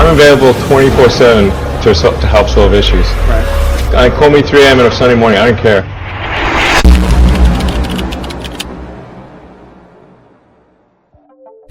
I'm available 24/7 to help solve issues. Right. Call me 3 a.m. on a Sunday morning. I don't care.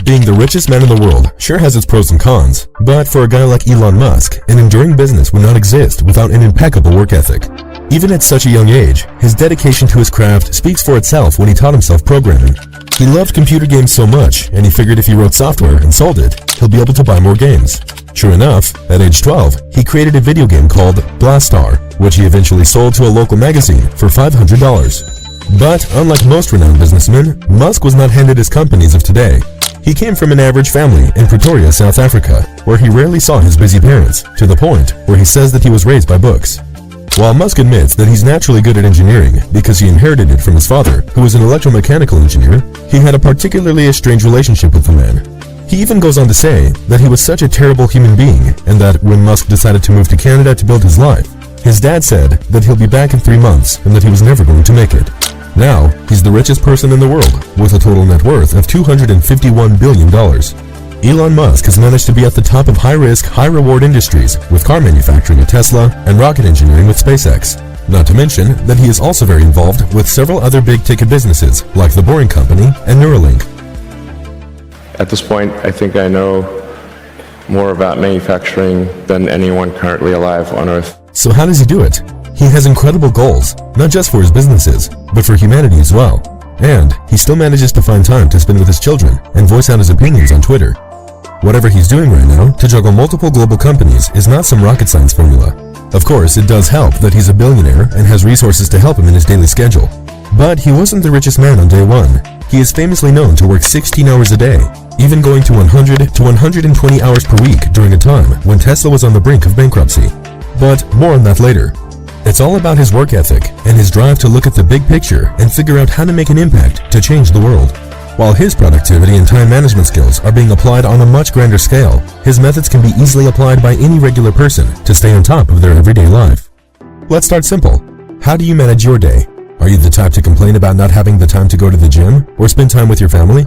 Being the richest man in the world sure has its pros and cons, but for a guy like Elon Musk, an enduring business would not exist without an impeccable work ethic. Even at such a young age, his dedication to his craft speaks for itself when he taught himself programming. He loved computer games so much, and he figured if he wrote software and sold it, he'll be able to buy more games. Sure enough, at age 12, he created a video game called Blastar, which he eventually sold to a local magazine for $500. But unlike most renowned businessmen, Musk was not handed his companies of today. He came from an average family in Pretoria, South Africa, where he rarely saw his busy parents, to the point where he says that he was raised by books. While Musk admits that he's naturally good at engineering because he inherited it from his father, who was an electromechanical engineer, he had a particularly strange relationship with the man. He even goes on to say that he was such a terrible human being, and that when Musk decided to move to Canada to build his life, his dad said that he'll be back in 3 months and that he was never going to make it. Now, he's the richest person in the world, with a total net worth of $251 billion. Elon Musk has managed to be at the top of high-risk, high-reward industries, with car manufacturing at Tesla and rocket engineering with SpaceX. Not to mention that he is also very involved with several other big-ticket businesses, like the Boring Company and Neuralink. At this point, I think I know more about manufacturing than anyone currently alive on Earth. So how does he do it? He has incredible goals, not just for his businesses, but for humanity as well. And he still manages to find time to spend with his children and voice out his opinions on Twitter. Whatever he's doing right now to juggle multiple global companies is not some rocket science formula. Of course, it does help that he's a billionaire and has resources to help him in his daily schedule. But he wasn't the richest man on day one. He is famously known to work 16 hours a day, even going to 100 to 120 hours per week during a time when Tesla was on the brink of bankruptcy. But more on that later. It's all about his work ethic and his drive to look at the big picture and figure out how to make an impact to change the world. While his productivity and time management skills are being applied on a much grander scale, his methods can be easily applied by any regular person to stay on top of their everyday life. Let's start simple. How do you manage your day? Are you the type to complain about not having the time to go to the gym or spend time with your family?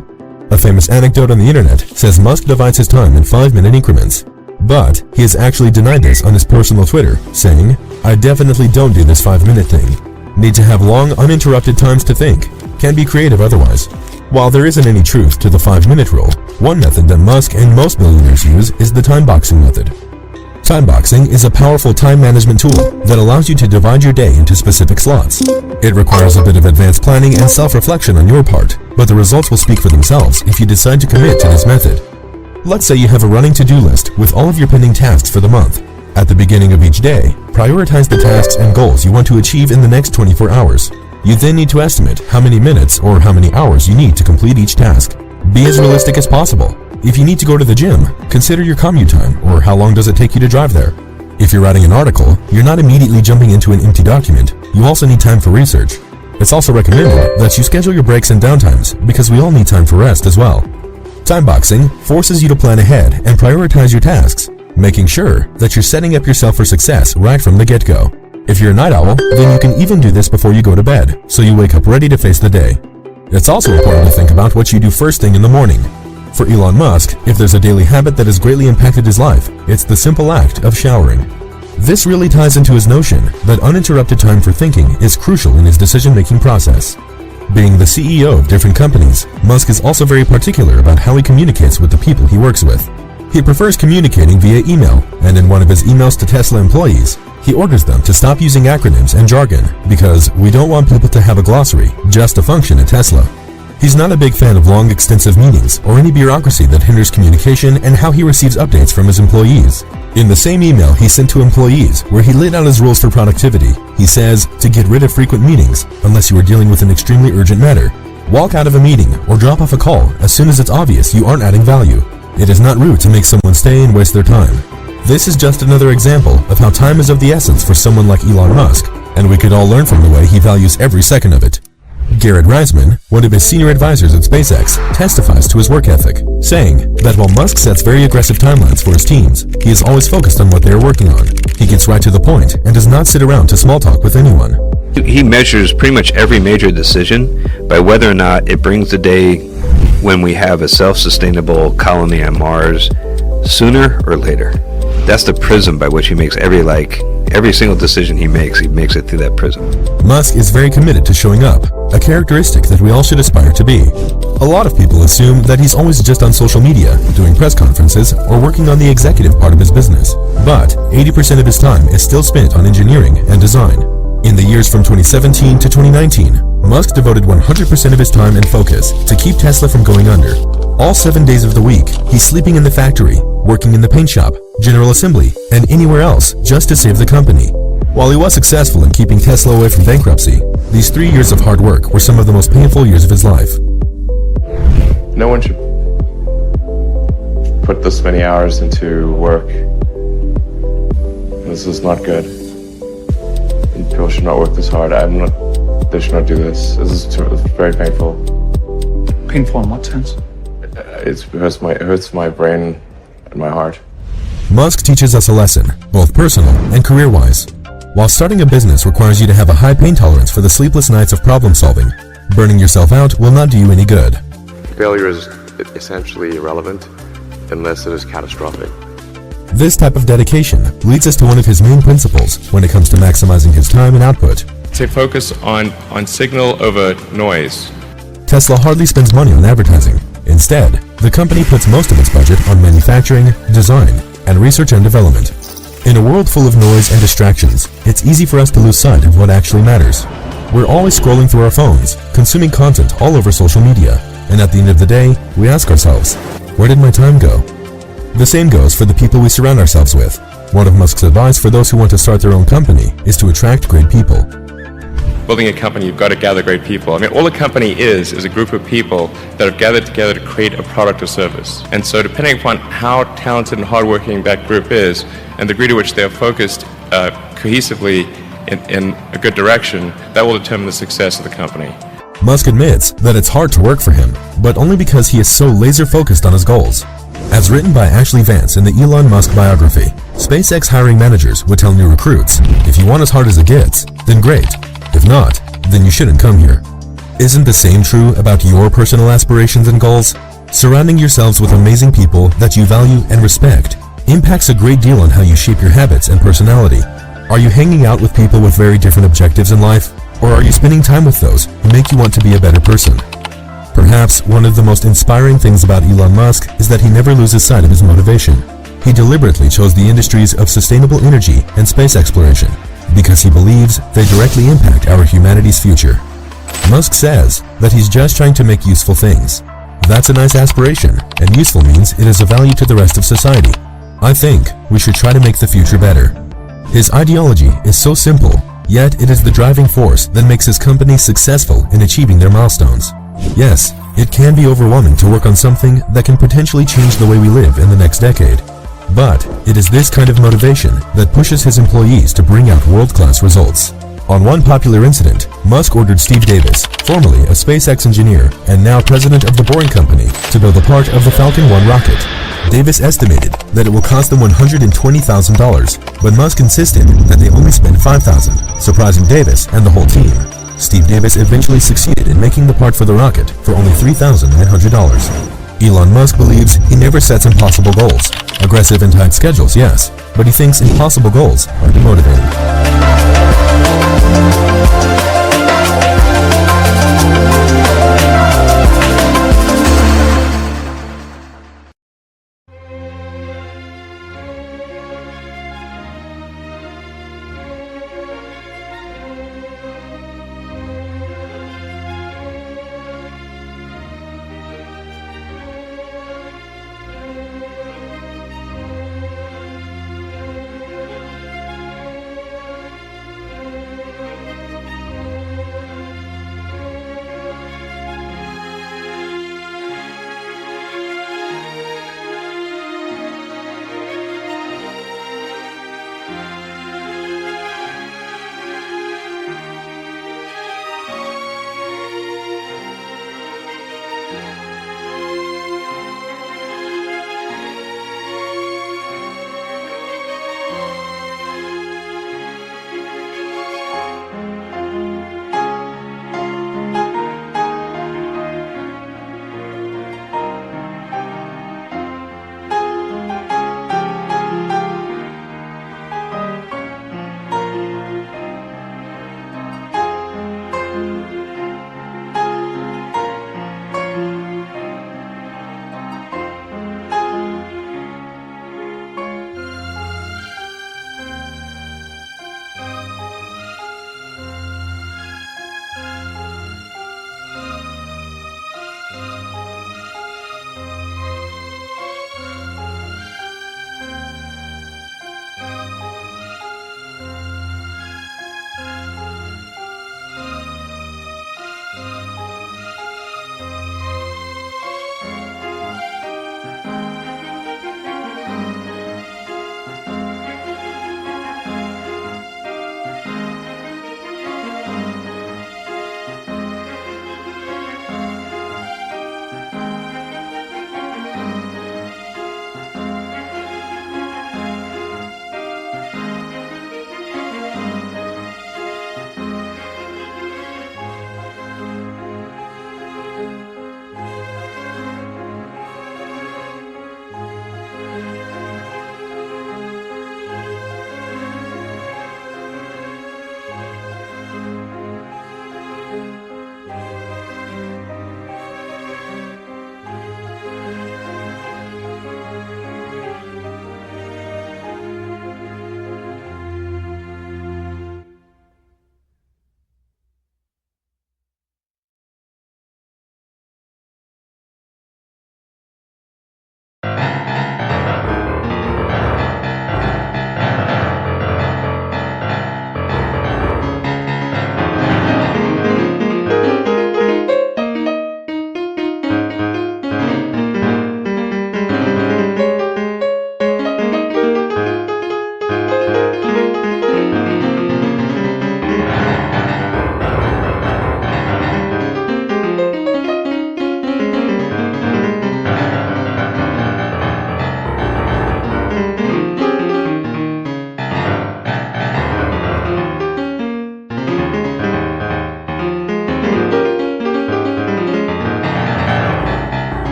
A famous anecdote on the internet says Musk divides his time in 5-minute increments. But he has actually denied this on his personal Twitter, saying, "I definitely don't do this 5-minute thing. Need to have long, uninterrupted times to think. Can be creative otherwise." While there isn't any truth to the 5-minute rule, one method that Musk and most billionaires use is the time boxing method. Time boxing is a powerful time management tool that allows you to divide your day into specific slots. It requires a bit of advanced planning and self-reflection on your part, but the results will speak for themselves if you decide to commit to this method. Let's say you have a running to-do list with all of your pending tasks for the month. At the beginning of each day, prioritize the tasks and goals you want to achieve in the next 24 hours. You then need to estimate how many minutes or how many hours you need to complete each task. Be as realistic as possible. If you need to go to the gym, consider your commute time or how long does it take you to drive there. If you're writing an article, you're not immediately jumping into an empty document. You also need time for research. It's also recommended that you schedule your breaks and downtimes because we all need time for rest as well. Time boxing forces you to plan ahead and prioritize your tasks, making sure that you're setting up yourself for success right from the get-go. If you're a night owl, then you can even do this before you go to bed, so you wake up ready to face the day. It's also important to think about what you do first thing in the morning. For Elon Musk, if there's a daily habit that has greatly impacted his life, it's the simple act of showering. This really ties into his notion that uninterrupted time for thinking is crucial in his decision-making process. Being the CEO of different companies, Musk is also very particular about how he communicates with the people he works with. He prefers communicating via email, and in one of his emails to Tesla employees, he orders them to stop using acronyms and jargon because we don't want people to have a glossary just to function at Tesla. He's not a big fan of long, extensive meetings or any bureaucracy that hinders communication and how he receives updates from his employees. In the same email he sent to employees, where he laid out his rules for productivity, he says to get rid of frequent meetings unless you are dealing with an extremely urgent matter. Walk out of a meeting or drop off a call as soon as it's obvious you aren't adding value. It is not rude to make someone stay and waste their time. This is just another example of how time is of the essence for someone like Elon Musk, and we could all learn from the way he values every second of it. Garrett Reisman, one of his senior advisors at SpaceX, testifies to his work ethic, saying that while Musk sets very aggressive timelines for his teams, he is always focused on what they are working on. He gets right to the point and does not sit around to small talk with anyone. He measures pretty much every major decision by whether or not it brings the day when we have a self-sustainable colony on Mars sooner or later. That's the prism by which he makes every single decision he makes it through that prism. Musk is very committed to showing up, a characteristic that we all should aspire to be. A lot of people assume that he's always just on social media, doing press conferences, or working on the executive part of his business. But 80% of his time is still spent on engineering and design. In the years from 2017 to 2019, Musk devoted 100% of his time and focus to keep Tesla from going under. All 7 days of the week, he's sleeping in the factory, working in the paint shop, General Assembly, and anywhere else just to save the company. While he was successful in keeping Tesla away from bankruptcy, these 3 years of hard work were some of the most painful years of his life. No one should put this many hours into work. This is not good. People should not work this hard. They should not do this. This is very painful. Painful in what sense? It hurts my brain and my heart. Musk teaches us a lesson, both personal and career-wise. While starting a business requires you to have a high pain tolerance for the sleepless nights of problem solving, burning yourself out will not do you any good. Failure is essentially irrelevant unless it is catastrophic. This type of dedication leads us to one of his main principles when it comes to maximizing his time and output. To focus on signal over noise. Tesla hardly spends money on advertising. Instead, the company puts most of its budget on manufacturing, design, and research and development. In a world full of noise and distractions, it's easy for us to lose sight of what actually matters. We're always scrolling through our phones, consuming content all over social media, and at the end of the day, we ask ourselves, where did my time go? The same goes for the people we surround ourselves with. One of Musk's advice for those who want to start their own company is to attract great people. Building a company, you've got to gather great people. I mean, all a company is a group of people that have gathered together to create a product or service. And so depending upon how talented and hardworking that group is, and the degree to which they are focused cohesively in a good direction, that will determine the success of the company. Musk admits that it's hard to work for him, but only because he is so laser-focused on his goals. As written by Ashley Vance in the Elon Musk biography, SpaceX hiring managers would tell new recruits, if you want as hard as it gets, then great. If not, then you shouldn't come here. Isn't the same true about your personal aspirations and goals? Surrounding yourselves with amazing people that you value and respect impacts a great deal on how you shape your habits and personality. Are you hanging out with people with very different objectives in life? Or are you spending time with those who make you want to be a better person? Perhaps one of the most inspiring things about Elon Musk is that he never loses sight of his motivation. He deliberately chose the industries of sustainable energy and space exploration because he believes they directly impact our humanity's future. Musk says that he's just trying to make useful things. That's a nice aspiration, and useful means it is of value to the rest of society. I think we should try to make the future better. His ideology is so simple, yet it is the driving force that makes his company successful in achieving their milestones. Yes, it can be overwhelming to work on something that can potentially change the way we live in the next decade. But it is this kind of motivation that pushes his employees to bring out world-class results. On one popular incident, Musk ordered Steve Davis, formerly a SpaceX engineer and now president of the Boring Company, to build a part of the Falcon 1 rocket. Davis estimated that it will cost them $120,000, but Musk insisted that they only spend $5,000, surprising Davis and the whole team. Steve Davis eventually succeeded in making the part for the rocket for only $3,900. Elon Musk believes he never sets impossible goals. Aggressive and tight schedules, yes, but he thinks impossible goals are demotivating.